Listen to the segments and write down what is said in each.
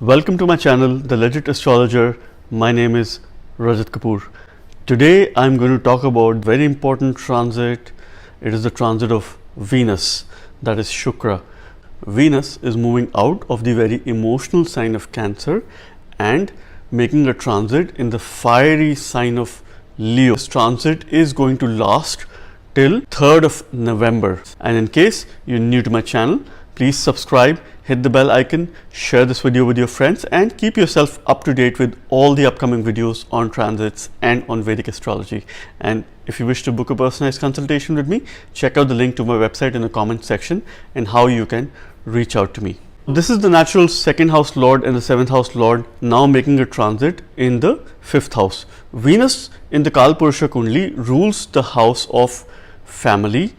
Welcome to my channel, The Legit Astrologer. My name is Rajat Kapoor. Today I'm going to talk about very important transit. It is the transit of Venus, that is Shukra. Venus is moving out of the very emotional sign of Cancer and making a transit in the fiery sign of Leo. This transit is going to last till 3rd of November. And in case you're new to my channel, please subscribe, hit the bell icon, share this video with your friends, and keep yourself up to date with all the upcoming videos on transits and on Vedic astrology. And if you wish to book a personalized consultation with me, check out the link to my website in the comment section and how you can reach out to me. This is the natural second house lord and the seventh house lord now making a transit in the fifth house. Venus in the Kalpurusha Kundli rules the house of family,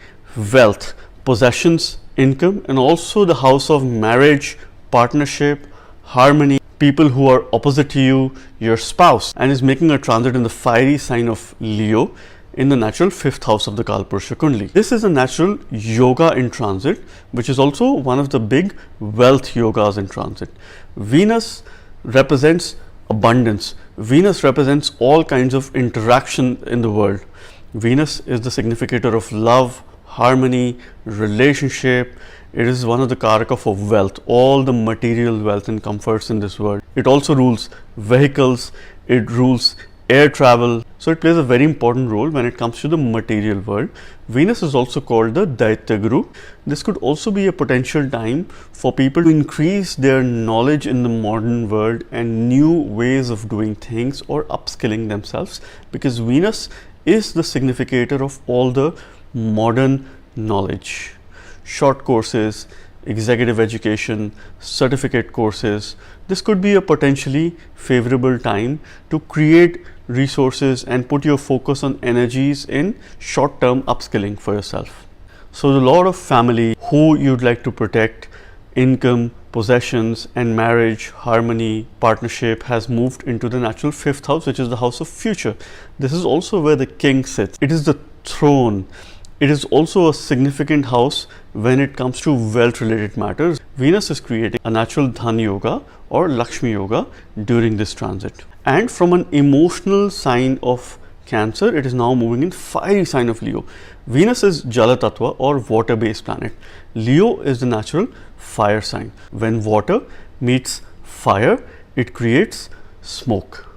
wealth, possessions, income, and also the house of marriage, partnership, harmony, people who are opposite to you, your spouse, and is making a transit in the fiery sign of Leo in the natural fifth house of the Kalpurusha Kundli. This is a natural yoga in transit, which is also one of the big wealth yogas in transit. Venus represents abundance. Venus represents all kinds of interaction in the world. Venus is the significator of love, harmony, relationship. It is one of the karaka for wealth, all the material wealth and comforts in this world. It also rules vehicles, it rules air travel. So it plays a very important role when it comes to the material world. Venus is also called the Daitya Guru. This could also be a potential time for people to increase their knowledge in the modern world and new ways of doing things or upskilling themselves, because Venus is the significator of all the modern knowledge, short courses, executive education, certificate courses. This could be a potentially favorable time to create resources and put your focus on energies in short-term upskilling for yourself. So the lord of family, who you'd like to protect, income, possessions, and marriage, harmony, partnership, has moved into the natural fifth house, which is the house of future. This is also where the king sits. It is the throne. It is also a significant house when it comes to wealth related matters. Venus is creating a natural Dhan Yoga or Lakshmi Yoga during this transit. And from an emotional sign of Cancer, it is now moving in fiery sign of Leo. Venus is Jala Tattva or water based planet. Leo is the natural fire sign. When water meets fire, it creates smoke.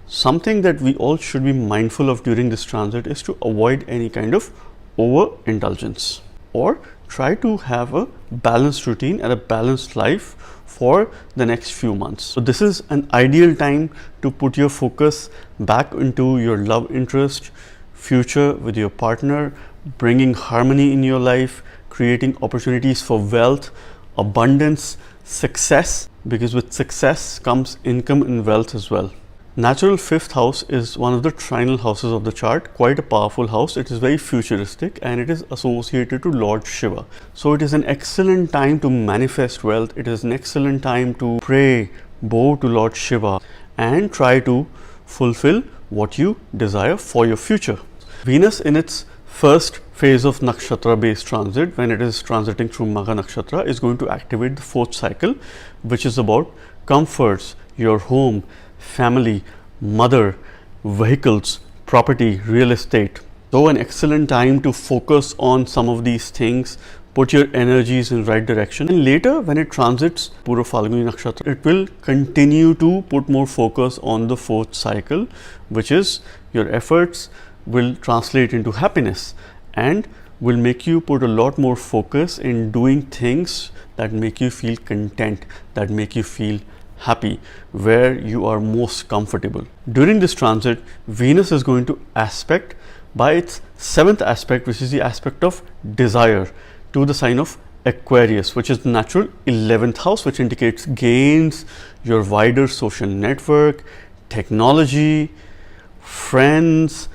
Something that we all should be mindful of during this transit is to avoid any kind of overindulgence, or try to have a balanced routine and a balanced life for the next few months. So this is an ideal time to put your focus back into your love interest, future with your partner, bringing harmony in your life, creating opportunities for wealth, abundance, success, because with success comes income and wealth as well. Natural fifth house is one of the trinal houses of the chart, quite a powerful house. It is very futuristic and it is associated to Lord Shiva. So it is an excellent time to manifest wealth. It is an excellent time to pray, bow to Lord Shiva, and try to fulfill what you desire for your future. Venus in its first phase of nakshatra based transit, when it is transiting through Magha Nakshatra, is going to activate the fourth cycle, which is about comforts, your home, family, mother, vehicles, property, real estate. So an excellent time to focus on some of these things, put your energies in right direction. And later when it transits Purva Phalguni Nakshatra, it will continue to put more focus on the fourth cycle, which is your efforts will translate into happiness and will make you put a lot more focus in doing things that make you feel content, that make you feel happy, where you are most comfortable. During this transit, Venus is going to aspect by its seventh aspect, which is the aspect of desire, to the sign of Aquarius, which is the natural 11th house, which indicates gains, your wider social network, technology, friends,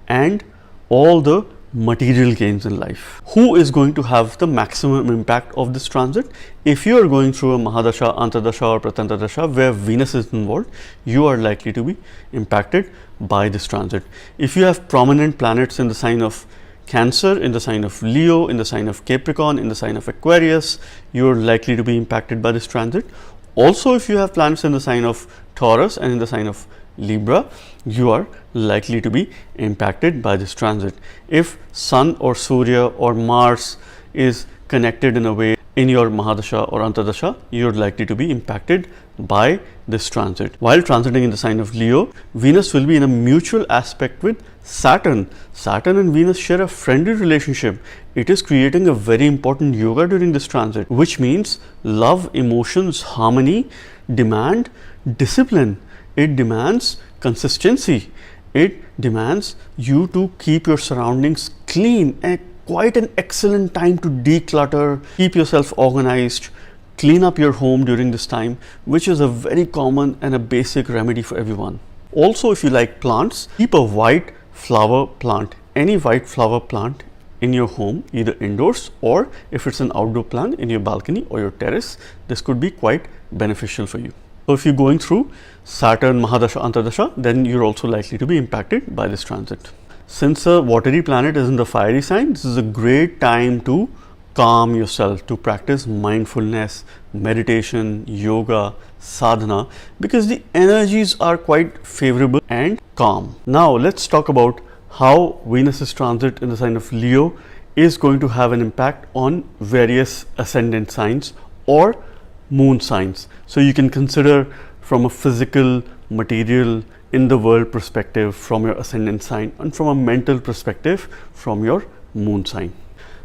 and all the material gains in life. Who is going to have the maximum impact of this transit? If you are going through a Mahadasha, Antardasha, or Pratantardasha where Venus is involved, you are likely to be impacted by this transit. If you have prominent planets in the sign of Cancer, in the sign of Leo, in the sign of Capricorn, in the sign of Aquarius, you are likely to be impacted by this transit. Also, if you have planets in the sign of Taurus and in the sign of Libra, you are likely to be impacted by this transit. If Sun or Surya or Mars is connected in a way in your Mahadasha or Antardasha, you are likely to be impacted by this transit. While transiting in the sign of Leo, Venus will be in a mutual aspect with Saturn. Saturn and Venus share a friendly relationship. It is creating a very important yoga during this transit, which means love, emotions, harmony demand discipline. It demands consistency. It demands you to keep your surroundings clean, and quite an excellent time to declutter, keep yourself organized, clean up your home during this time, which is a very common and a basic remedy for everyone. Also, if you like plants, keep a white flower plant, any white flower plant in your home, either indoors or if it's an outdoor plant in your balcony or your terrace. This could be quite beneficial for you. So if you're going through Saturn, Mahadasha, Antardasha, then you're also likely to be impacted by this transit. Since a watery planet is in the fiery sign, this is a great time to calm yourself, to practice mindfulness, meditation, yoga, sadhana, because the energies are quite favorable and calm. Now let's talk about how Venus's transit in the sign of Leo is going to have an impact on various ascendant signs or moon signs. So you can consider from a physical, material, in the world perspective from your ascendant sign, and from a mental perspective from your moon sign.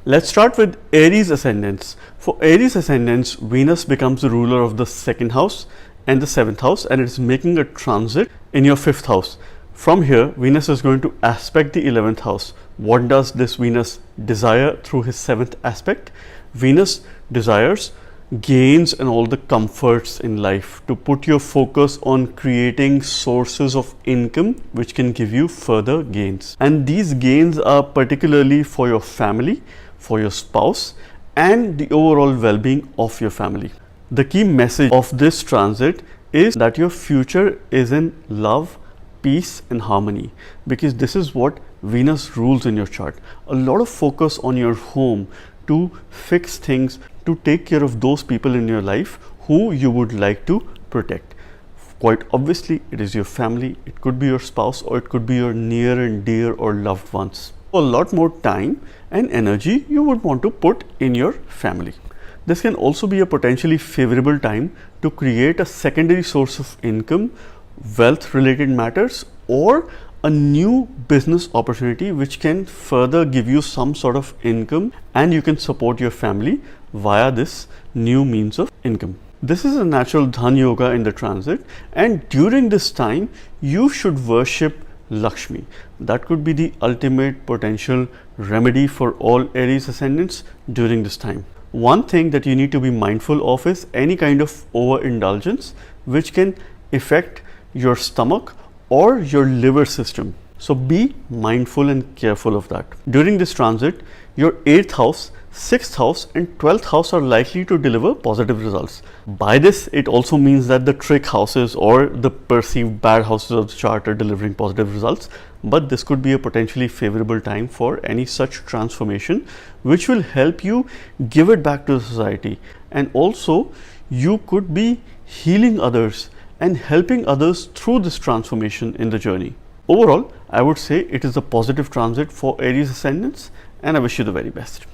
Let's start with Aries ascendants. For Aries ascendants, Venus becomes the ruler of the 2nd house and the 7th house, and it's making a transit in your 5th house. From here, Venus is going to aspect the 11th house. What does this Venus desire through his 7th aspect? Venus desires gains and all the comforts in life, to put your focus on creating sources of income which can give you further gains. And these gains are particularly for your family, for your spouse, and the overall well-being of your family. The key message of this transit is that your future is in love, peace and harmony, because this is what Venus rules in your chart. A lot of focus on your home, to fix things, to take care of those people in your life who you would like to protect. Quite obviously, it is your family, it could be your spouse, or it could be your near and dear or loved ones. A lot more time and energy you would want to put in your family. This can also be a potentially favorable time to create a secondary source of income, wealth related matters, or a new business opportunity which can further give you some sort of income, and you can support your family via this new means of income. This is a natural dhan yoga in the transit, and during this time you should worship Lakshmi. That could be the ultimate potential remedy for all Aries ascendants during this time. One thing that you need to be mindful of is any kind of overindulgence which can affect your stomach or your liver system. So be mindful and careful of that. During this transit, your 8th house, 6th house and 12th house are likely to deliver positive results. By this, it also means that the trick houses or the perceived bad houses of the chart are delivering positive results, but this could be a potentially favorable time for any such transformation which will help you give it back to the society, and also you could be healing others and helping others through this transformation in the journey. Overall, I would say it is a positive transit for Aries ascendants, and I wish you the very best.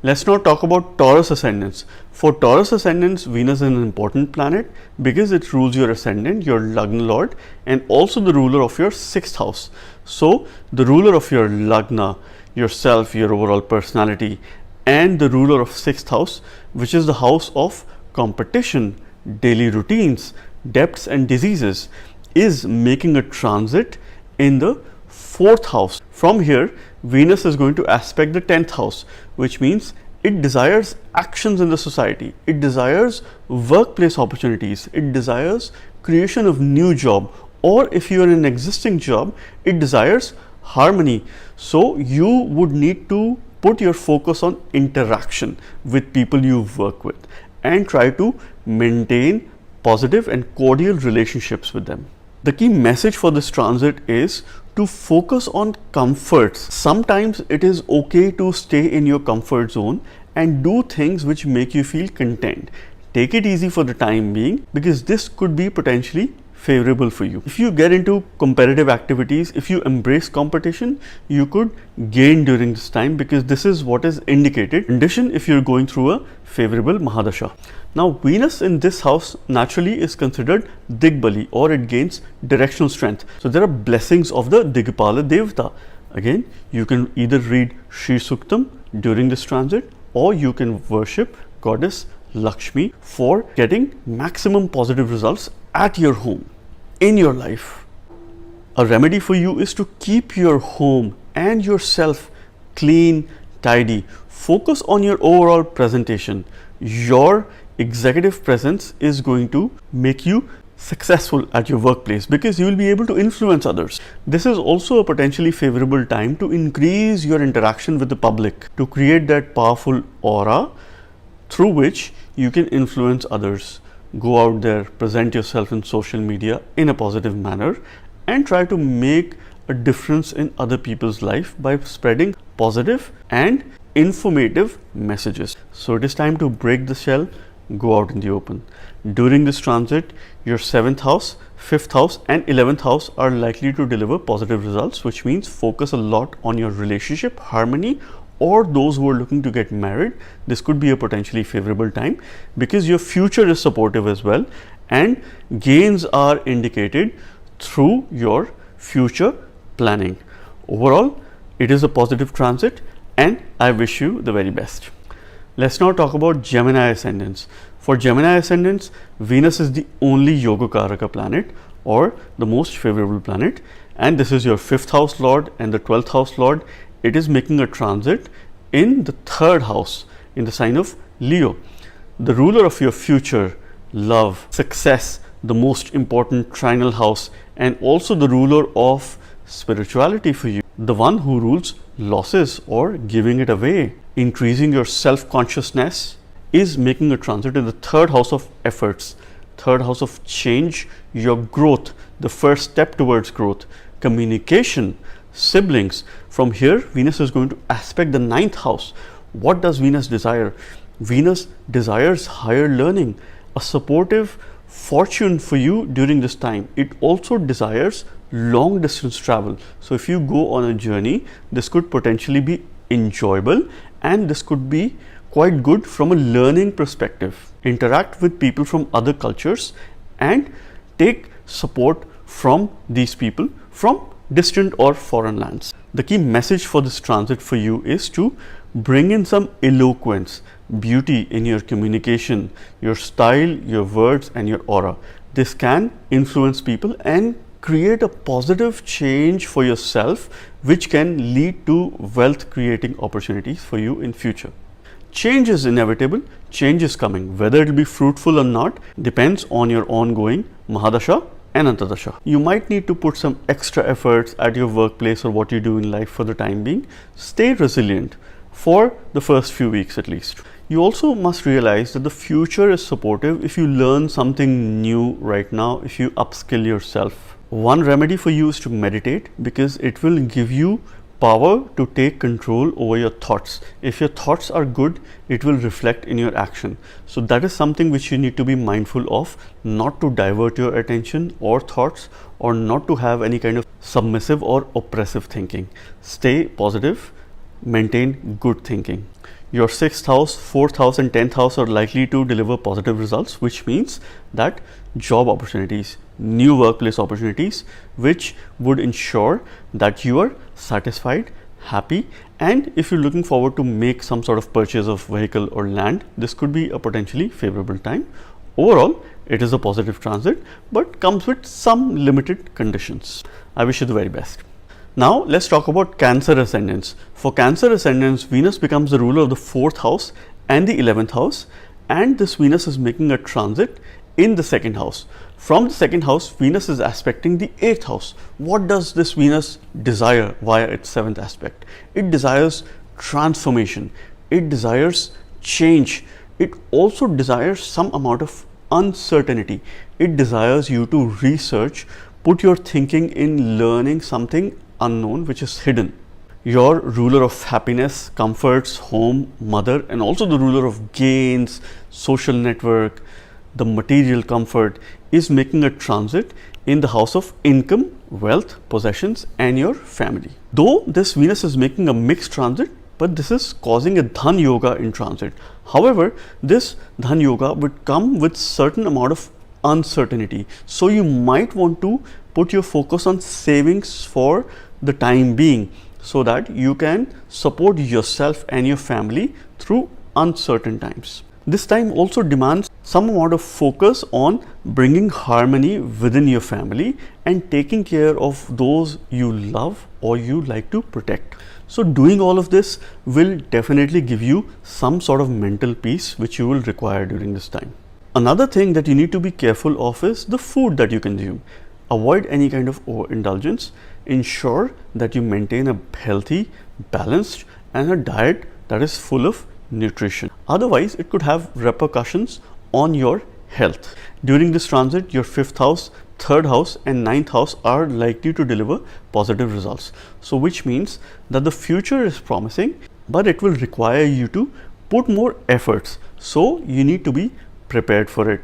Let's now talk about Taurus ascendants. For Taurus ascendants, Venus is an important planet because it rules your ascendant, your Lagna lord, and also the ruler of your 6th house. So the ruler of your Lagna, yourself, your overall personality, and the ruler of 6th house, which is the house of competition, daily routines, debts and diseases, is making a transit in the 4th house. From here, Venus is going to aspect the 10th house, which means it desires actions in the society, it desires workplace opportunities, it desires creation of new job, or if you are in an existing job, it desires harmony. So you would need to put your focus on interaction with people you work with and try to maintain positive and cordial relationships with them. The key message for this transit is to focus on comforts. Sometimes it is okay to stay in your comfort zone and do things which make you feel content. take it easy for the time being, because this could be potentially favorable for you. If you get into competitive activities, if you embrace competition, you could gain during this time, because this is what is indicated. In addition, if you're going through a favorable Mahadasha. Now, Venus in this house naturally is considered Digbali, or it gains directional strength. So there are blessings of the Digpala Devata. Again, you can either read Sri Suktam during this transit, or you can worship Goddess Lakshmi for getting maximum positive results at your home, in your life. A remedy for you is to keep your home and yourself clean, tidy. Focus on your overall presentation. Your executive presence is going to make you successful at your workplace, because you will be able to influence others. This is also a potentially favorable time to increase your interaction with the public, to create that powerful aura through which you can influence others. Go out there, present yourself in social media in a positive manner, and try to make a difference in other people's life by spreading positive and informative messages. So it is time to break the shell, go out in the open. During this transit, your 7th house, 5th house and 11th house are likely to deliver positive results, which means focus a lot on your relationship, harmony, or those who are looking to get married. This could be a potentially favorable time, because your future is supportive as well, and gains are indicated through your future planning. Overall, it is a positive transit, and I wish you the very best. Let's now talk about Gemini ascendants. For Gemini ascendants, Venus is the only Yogakaraka planet, or the most favorable planet, and this is your 5th house lord and the 12th house lord. It is making a transit in the 3rd house, in the sign of Leo. The ruler of your future, love, success, the most important trinal house, and also the ruler of spirituality for you, the one who rules losses or giving it away, increasing your self-consciousness, is making a transit in the 3rd house of efforts, 3rd house of change, your growth, the first step towards growth, communication, siblings. From here, Venus is going to aspect the 9th house. What does Venus desire? Venus desires higher learning, a supportive fortune for you during this time. It also desires long distance travel. So if you go on a journey, this could potentially be enjoyable, and this could be quite good from a learning perspective. Interact with people from other cultures and take support from these people from distant or foreign lands. The key message for this transit for you is to bring in some eloquence, beauty in your communication, your style, your words and your aura. This can influence people and create a positive change for yourself, which can lead to wealth creating opportunities for you in future. Change is inevitable, change is coming. Whether it will be fruitful or not depends on your ongoing Mahadasha and Antardasha. You might need to put some extra efforts at your workplace or what you do in life for the time being. Stay resilient for the first few weeks at least. You also must realize that the future is supportive if you learn something new right now, if you upskill yourself. One remedy for you is to meditate, because it will give you power to take control over your thoughts. If your thoughts are good, it will reflect in your action. So that is something which you need to be mindful of, not to divert your attention or thoughts, or not to have any kind of submissive or oppressive thinking. Stay positive, maintain good thinking. Your 6th house, 4th house and 10th house are likely to deliver positive results, which means that job opportunities, new workplace opportunities, which would ensure that you are satisfied, happy, and if you're looking forward to make some sort of purchase of vehicle or land, this could be a potentially favorable time. Overall, it is a positive transit, but comes with some limited conditions. I wish you the very best. Now let's talk about Cancer ascendants. For Cancer ascendants, Venus becomes the ruler of the 4th house and the 11th house, and this Venus is making a transit in the 2nd house. From the 2nd house, Venus is aspecting the 8th house. What does this Venus desire via its 7th aspect? It desires transformation, it desires change, it also desires some amount of uncertainty. It desires you to research, put your thinking in learning something unknown which is hidden. Your ruler of happiness, comforts, home, mother, and also the ruler of gains, social network, the material comfort, is making a transit in the house of income, wealth, possessions, and your family. Though this Venus is making a mixed transit, but this is causing a Dhan Yoga in transit. However, this Dhan Yoga would come with certain amount of uncertainty. So you might want to put your focus on savings for the time being, so that you can support yourself and your family through uncertain times. This time also demands some amount of focus on bringing harmony within your family and taking care of those you love or you like to protect. So doing all of this will definitely give you some sort of mental peace which you will require during this time. Another thing that you need to be careful of is the food that you consume. Avoid any kind of overindulgence. Ensure that you maintain a healthy, balanced, and a diet that is full of nutrition. Otherwise, it could have repercussions on your health. During this transit, your 5th house, 3rd house, and 9th house are likely to deliver positive results. So, which means that the future is promising, but it will require you to put more efforts. So, you need to be prepared for it.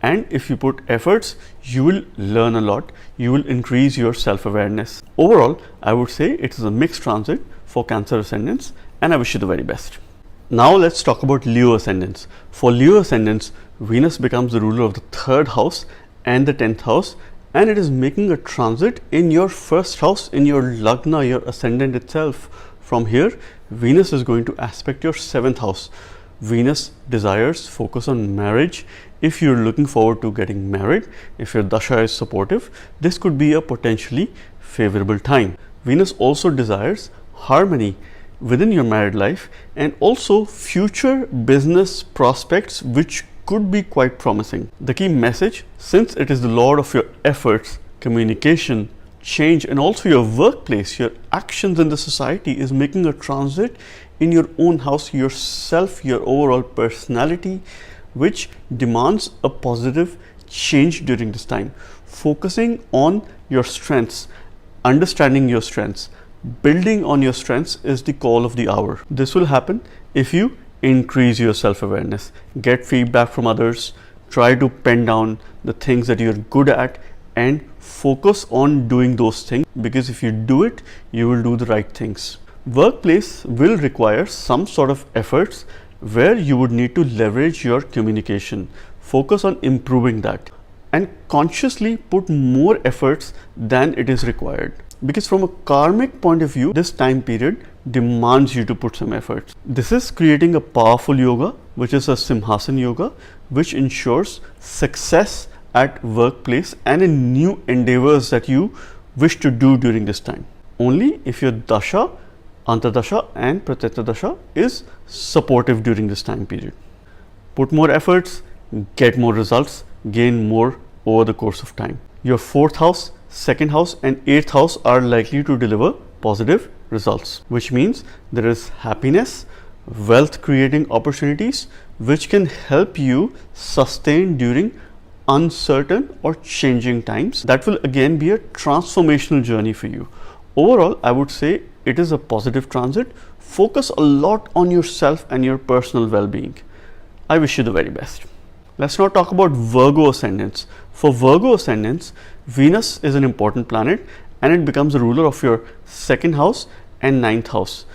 And if you put efforts, you will learn a lot, you will increase your self-awareness. Overall, I would say it is a mixed transit for Cancer ascendants, and I wish you the very best. Now let's talk about Leo ascendants. For Leo ascendants, Venus becomes the ruler of the 3rd house and the 10th house, and it is making a transit in your 1st house, in your Lagna, your ascendant itself. From here, Venus is going to aspect your 7th house. Venus desires focus on marriage. If you're looking forward to getting married, if your dasha is supportive, this could be a potentially favorable time. Venus also desires harmony within your married life and also future business prospects, which could be quite promising. The key message, since it is the lord of your efforts, communication, change, and also your workplace, your actions in the society, is making a transit in your own house, yourself, your overall personality, which demands a positive change during this time. Focusing on your strengths, understanding your strengths, building on your strengths is the call of the hour. This will happen if you increase your self-awareness, get feedback from others, try to pen down the things that you're good at and focus on doing those things, because if you do it, you will do the right things. Workplace will require some sort of efforts where you would need to leverage your communication, focus on improving that, and consciously put more efforts than it is required. Because from a karmic point of view, this time period demands you to put some efforts. This is creating a powerful yoga, which is a Simhasana yoga, which ensures success at workplace and in new endeavors that you wish to do during this time. Only if your dasha, Antardasha and Pratyekta Dasha is supportive during this time period. Put more efforts, get more results, gain more over the course of time. Your 4th house, 2nd house and 8th house are likely to deliver positive results, which means there is happiness, wealth creating opportunities, which can help you sustain during uncertain or changing times. That will again be a transformational journey for you. Overall, I would say it is a positive transit. Focus a lot on yourself and your personal well-being. I wish you the very best. Let's now talk about Virgo ascendants. For Virgo ascendants, Venus is an important planet and it becomes the ruler of your 2nd house and 9th house.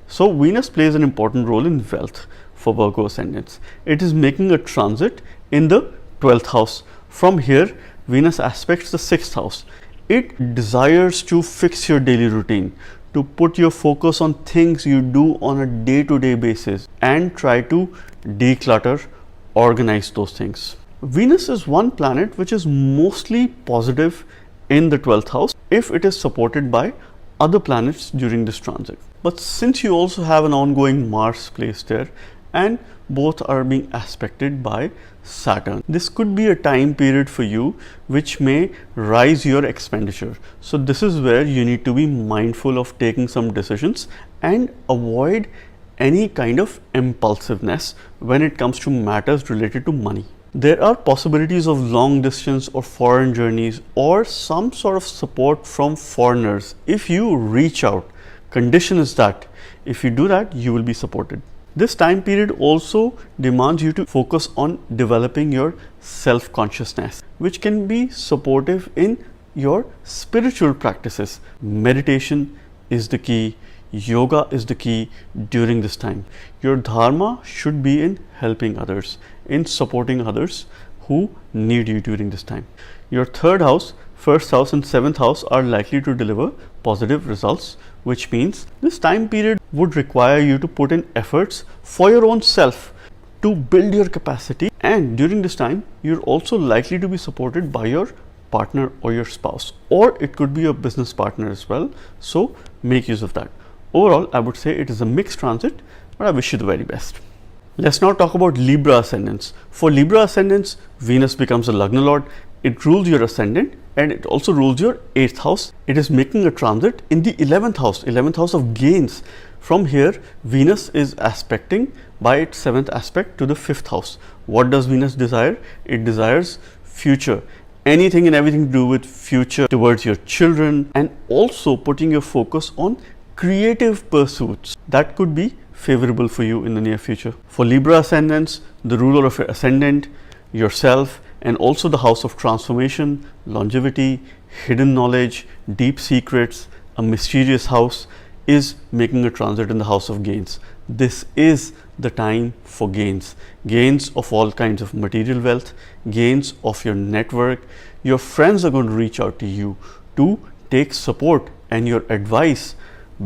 So Venus plays an important role in wealth for Virgo ascendants. It is making a transit in the 12th house. From here, Venus aspects the 6th house. It desires to fix your daily routine, to put your focus on things you do on a day-to-day basis and try to declutter, organize those things. Venus is one planet which is mostly positive in the 12th house if it is supported by other planets during this transit. But since you also have an ongoing Mars placed there and both are being aspected by Saturn, this could be a time period for you which may rise your expenditure. So this is where you need to be mindful of taking some decisions and avoid any kind of impulsiveness when it comes to matters related to money. There are possibilities of long distance or foreign journeys or some sort of support from foreigners if you reach out, Condition is that if you do that, you will be supported. This time period also demands you to focus on developing your self-consciousness, which can be supportive in your spiritual practices. Meditation is the key, yoga is the key during this time. Your dharma should be in helping others, in supporting others who need you during this time. Your third house, first house and seventh house are likely to deliver positive results, which means this time period would require you to put in efforts for your own self to build your capacity, and during this time you're also likely to be supported by your partner or your spouse, or it could be your business partner as well, so make use of that. Overall, I would say it is a mixed transit, but I wish you the very best. Let's now talk about Libra ascendants. For Libra ascendants, Venus becomes a Lagna Lord. It rules your ascendant and it also rules your 8th house. It is making a transit in the 11th house of gains. From here, Venus is aspecting by its 7th aspect to the 5th house. What does Venus desire? It desires future. Anything and everything to do with future towards your children, and also putting your focus on creative pursuits that could be favorable for you in the near future. For Libra ascendants, the ruler of your ascendant, yourself, and also the house of transformation, longevity, hidden knowledge, deep secrets, a mysterious house, is making a transit in the house of gains. This is the time for gains. Gains of all kinds of material wealth, gains of your network. Your friends are going to reach out to you to take support and your advice.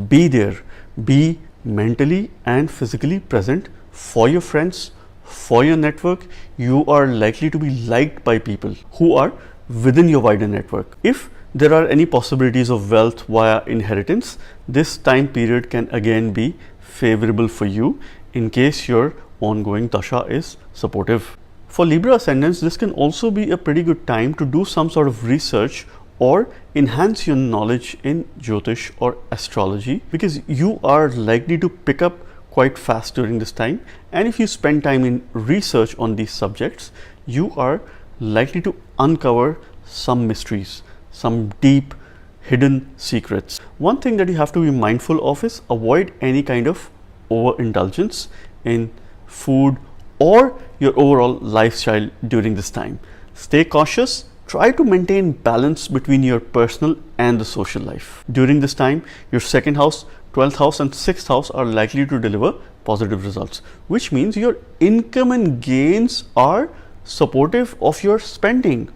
Be there. Be mentally and physically present for your friends, for your network. You are likely to be liked by people who are within your wider network. If there are any possibilities of wealth via inheritance, this time period can again be favorable for you in case your ongoing dasha is supportive. For Libra ascendants, this can also be a pretty good time to do some sort of research or enhance your knowledge in Jyotish or astrology, because you are likely to pick up quite fast during this time, and if you spend time in research on these subjects, you are likely to uncover some mysteries, some deep hidden secrets. One thing that you have to be mindful of is avoid any kind of overindulgence in food or your overall lifestyle during this time. Stay cautious. Try to maintain balance between your personal and the social life. During this time, your 2nd house, 12th house and 6th house are likely to deliver positive results, which means your income and gains are supportive of your spending,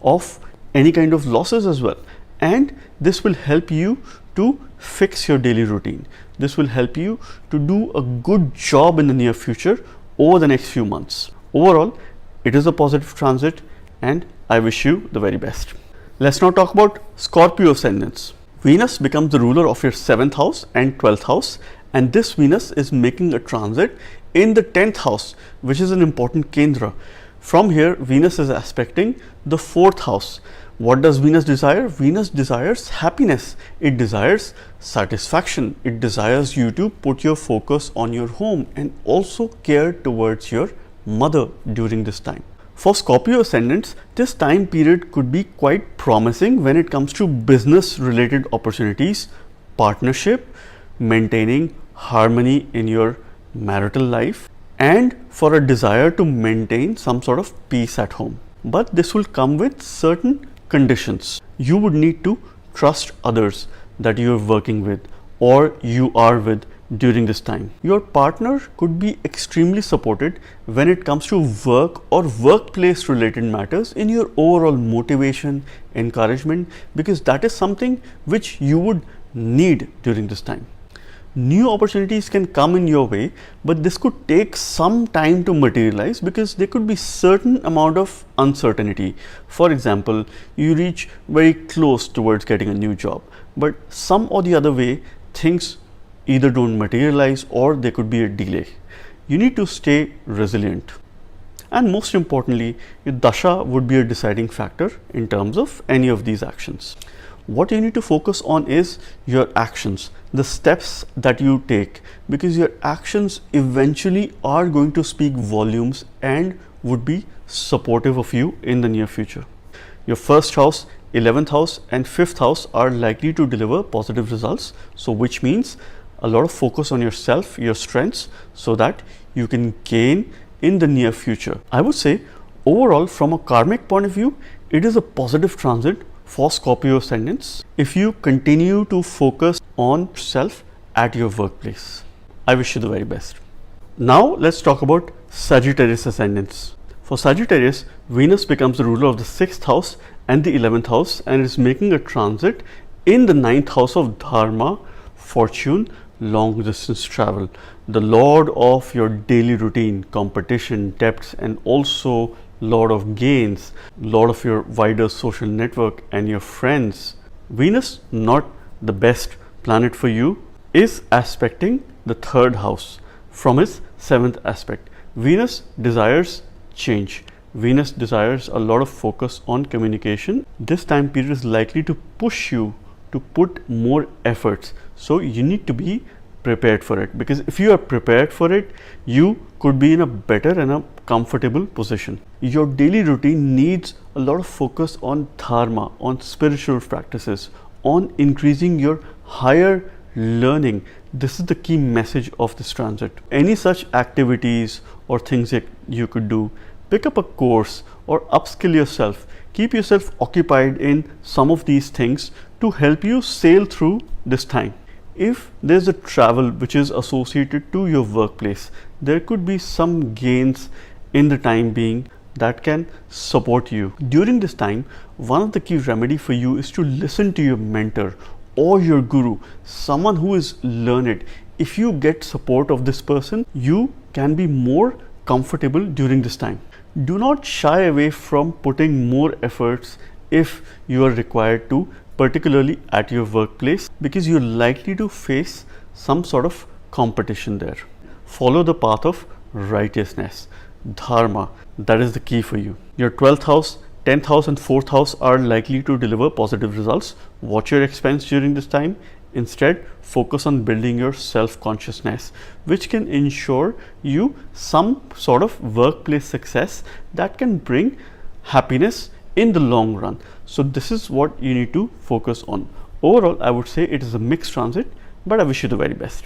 of any kind of losses as well. And this will help you to fix your daily routine. This will help you to do a good job in the near future over the next few months. Overall, it is a positive transit and I wish you the very best. Let's now talk about Scorpio ascendants. Venus becomes the ruler of your 7th house and 12th house, and this Venus is making a transit in the 10th house, which is an important kendra. From here, Venus is aspecting the 4th house. What does Venus desire? Venus desires happiness. It desires satisfaction. It desires you to put your focus on your home and also care towards your mother during this time. For Scorpio ascendants, this time period could be quite promising when it comes to business related opportunities, partnership, maintaining harmony in your marital life, and for a desire to maintain some sort of peace at home. But this will come with certain conditions. You would need to trust others that you are working with or you are with during this time. Your partner could be extremely supported when it comes to work or workplace related matters in your overall motivation, encouragement, because that is something which you would need during this time. New opportunities can come in your way, but this could take some time to materialize because there could be certain amount of uncertainty. For example, you reach very close towards getting a new job, but some or the other way things either don't materialize or there could be a delay. You need to stay resilient. And most importantly, your dasha would be a deciding factor in terms of any of these actions. What you need to focus on is your actions, the steps that you take, because your actions eventually are going to speak volumes and would be supportive of you in the near future. Your first house, 11th house and 5th house are likely to deliver positive results. So which means a lot of focus on yourself, your strengths, so that you can gain in the near future. I would say overall, from a karmic point of view, it is a positive transit for Scorpio ascendants if you continue to focus on self at your workplace. I wish you the very best. Now let's talk about Sagittarius ascendants. For Sagittarius, Venus becomes the ruler of the 6th house and the 11th house and is making a transit in the 9th house of Dharma, fortune, long distance travel, the lord of your daily routine, competition, debts, and also lord of gains, lord of your wider social network and your friends. Venus, not the best planet for you, is aspecting the 3rd house from his 7th aspect. Venus desires change. Venus desires a lot of focus on communication. This time period is likely to push you to put more efforts. So you need to be prepared for it, because if you are prepared for it, you could be in a better and a comfortable position. Your daily routine needs a lot of focus on dharma, on spiritual practices, on increasing your higher learning. This is the key message of this transit. Any such activities or things that you could do, pick up a course or upskill yourself. Keep yourself occupied in some of these things to help you sail through this time. If there's a travel which is associated to your workplace, there could be some gains in the time being that can support you. During this time, one of the key remedy for you is to listen to your mentor or your guru, someone who is learned. If you get support of this person, you can be more comfortable during this time. Do not shy away from putting more efforts if you are required to, particularly at your workplace, because you're likely to face some sort of competition there. Follow the path of righteousness, dharma. That is the key for you. Your 12th house, 10th house and 4th house are likely to deliver positive results. Watch your expense during this time. Instead, focus on building your self-consciousness, which can ensure you some sort of workplace success that can bring happiness in the long run. So this is what you need to focus on. Overall, I would say it is a mixed transit, but I wish you the very best.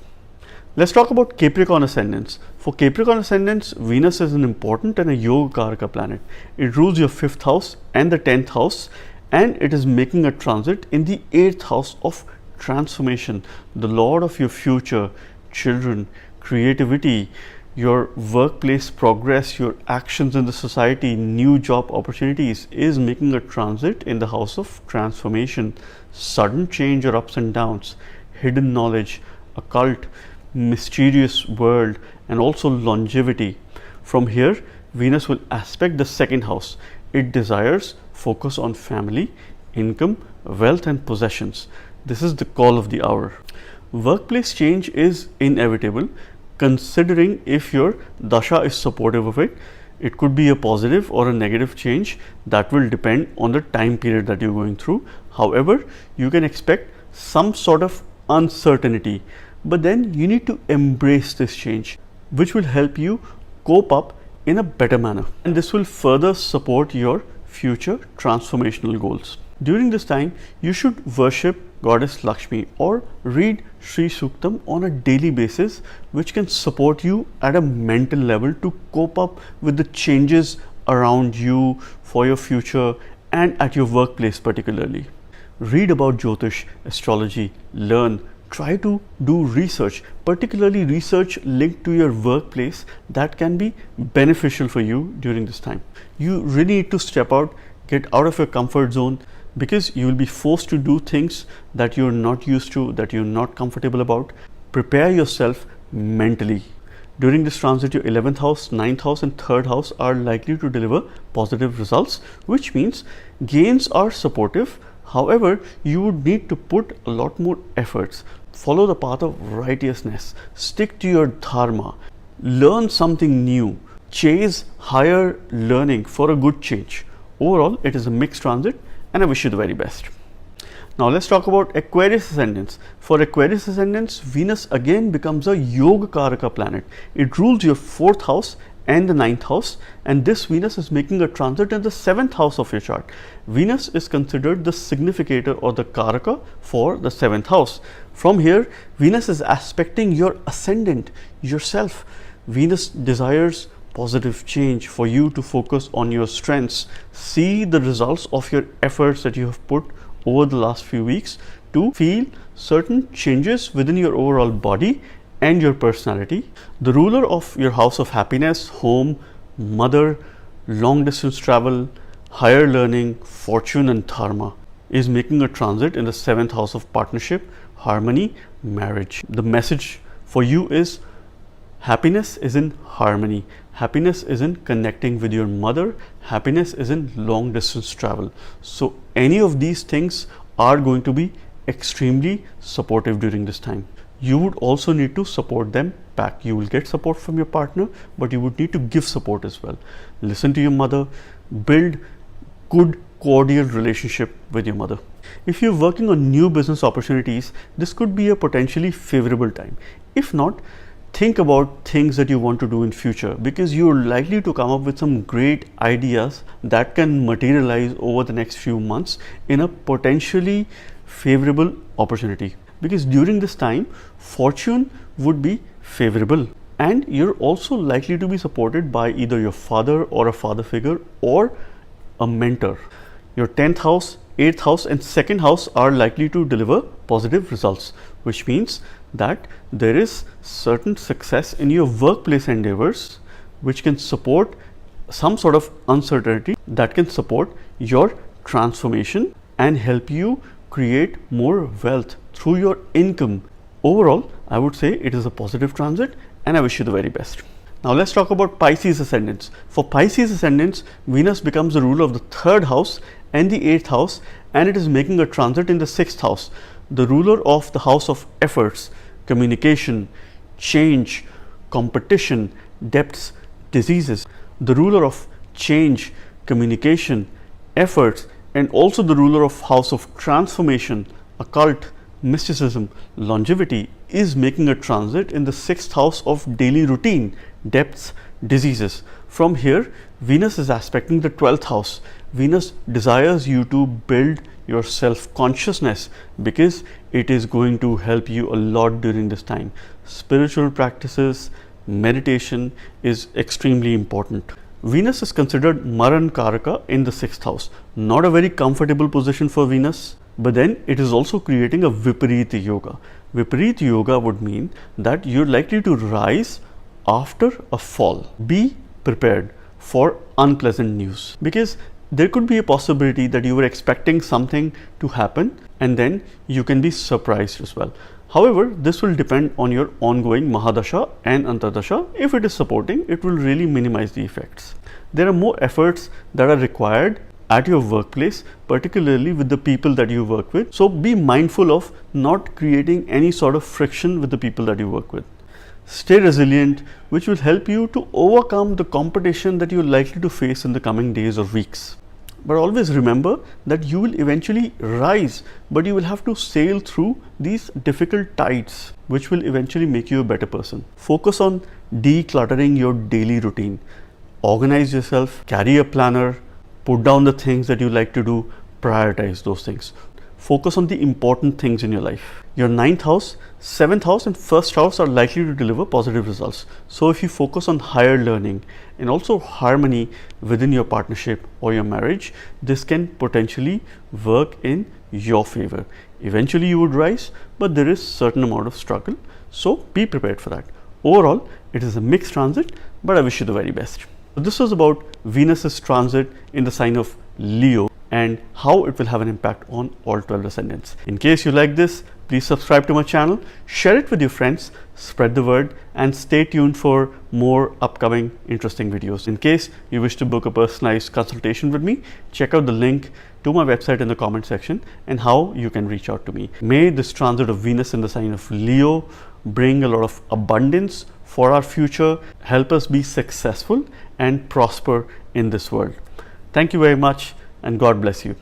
Let's talk about Capricorn ascendants. For Capricorn ascendants, Venus is an important and a yoga karaka planet. It rules your 5th house and the 10th house, and it is making a transit in the 8th house of transformation, the lord of your future, children, creativity, your workplace progress, your actions in the society, new job opportunities, is making a transit in the house of transformation, sudden change or ups and downs, hidden knowledge, occult, mysterious world, and also longevity. From here, Venus will aspect the 2nd house. It desires focus on family, income, wealth, and possessions. This is the call of the hour. Workplace change is inevitable, considering if your dasha is supportive of it. It could be a positive or a negative change. That will depend on the time period that you're going through. However, you can expect some sort of uncertainty, but then you need to embrace this change, which will help you cope up in a better manner, and this will further support your future transformational goals. During this time, you should worship Goddess Lakshmi or read Sri Suktam on a daily basis, which can support you at a mental level to cope up with the changes around you for your future and at your workplace particularly. Read about Jyotish, astrology, learn, try to do research, particularly research linked to your workplace that can be beneficial for you during this time. You really need to step out, get out of your comfort zone, because you will be forced to do things that you're not used to, that you're not comfortable about. Prepare yourself mentally. During this transit, your 11th house, 9th house and 3rd house are likely to deliver positive results, which means gains are supportive. However, you would need to put a lot more efforts. Follow the path of righteousness. Stick to your dharma. Learn something new. Chase higher learning for a good change. Overall, it is a mixed transit, and I wish you the very best. Now let's talk about Aquarius ascendants. For Aquarius ascendants, Venus again becomes a yoga karaka planet. It rules your 4th house and the 9th house, and this Venus is making a transit in the 7th house of your chart. Venus is considered the significator or the karaka for the 7th house. From here, Venus is aspecting your ascendant, yourself. Venus desires positive change, for you to focus on your strengths, see the results of your efforts that you have put over the last few weeks to feel certain changes within your overall body and your personality. The ruler of your house of happiness, home, mother, long distance travel, higher learning, fortune and dharma is making a transit in the 7th house of partnership, harmony, marriage. The message for you is happiness is in harmony. Happiness is in connecting with your mother. Happiness is in long distance travel. So any of these things are going to be extremely supportive during this time. You would also need to support them back. You will get support from your partner, but you would need to give support as well. Listen to your mother, build good cordial relationship with your mother. If you're working on new business opportunities, this could be a potentially favorable time. If not, think about things that you want to do in future, because you're likely to come up with some great ideas that can materialize over the next few months in a potentially favorable opportunity. Because during this time, fortune would be favorable, and you're also likely to be supported by either your father or a father figure or a mentor. Your 10th house, 8th house and 2nd house are likely to deliver positive results, which means that there is certain success in your workplace endeavors which can support some sort of uncertainty that can support your transformation and help you create more wealth through your income. Overall, I would say it is a positive transit, and I wish you the very best. Now let's talk about Pisces ascendants. For Pisces ascendants, Venus becomes the ruler of the 3rd house and the 8th house, and it is making a transit in the 6th house. The ruler of the house of efforts, communication, change, competition, debts, diseases. The ruler of change, communication, efforts, and also the ruler of house of transformation, occult, mysticism, longevity is making a transit in the 6th house of daily routine, debts, diseases. From here, Venus is aspecting the 12th house. Venus desires you to build your self-consciousness because it is going to help you a lot during this time. Spiritual practices, meditation is extremely important. Venus is considered Maran Karaka in the 6th house. Not a very comfortable position for Venus, but then it is also creating a Viparita Yoga. Viparita Yoga would mean that you're likely to rise after a fall. Be prepared for unpleasant news, because there could be a possibility that you were expecting something to happen and then you can be surprised as well. However, this will depend on your ongoing Mahadasha and Antardasha. If it is supporting, it will really minimize the effects. There are more efforts that are required at your workplace, particularly with the people that you work with. So be mindful of not creating any sort of friction with the people that you work with. Stay resilient, which will help you to overcome the competition that you're likely to face in the coming days or weeks. But always remember that you will eventually rise, but you will have to sail through these difficult tides, which will eventually make you a better person. Focus on decluttering your daily routine. Organize yourself, carry a planner, put down the things that you like to do, prioritize those things. Focus on the important things in your life. Your 9th house, 7th house and 1st house are likely to deliver positive results. So if you focus on higher learning and also harmony within your partnership or your marriage, this can potentially work in your favor. Eventually you would rise, but there is certain amount of struggle. So be prepared for that. Overall, it is a mixed transit, but I wish you the very best. So this was about Venus's transit in the sign of Leo and how it will have an impact on all 12 ascendants. In case you like this, please subscribe to my channel, share it with your friends, spread the word, and stay tuned for more upcoming interesting videos. In case you wish to book a personalized consultation with me, check out the link to my website in the comment section and how you can reach out to me. May this transit of Venus in the sign of Leo bring a lot of abundance for our future, help us be successful and prosper in this world. Thank you very much, and God bless you.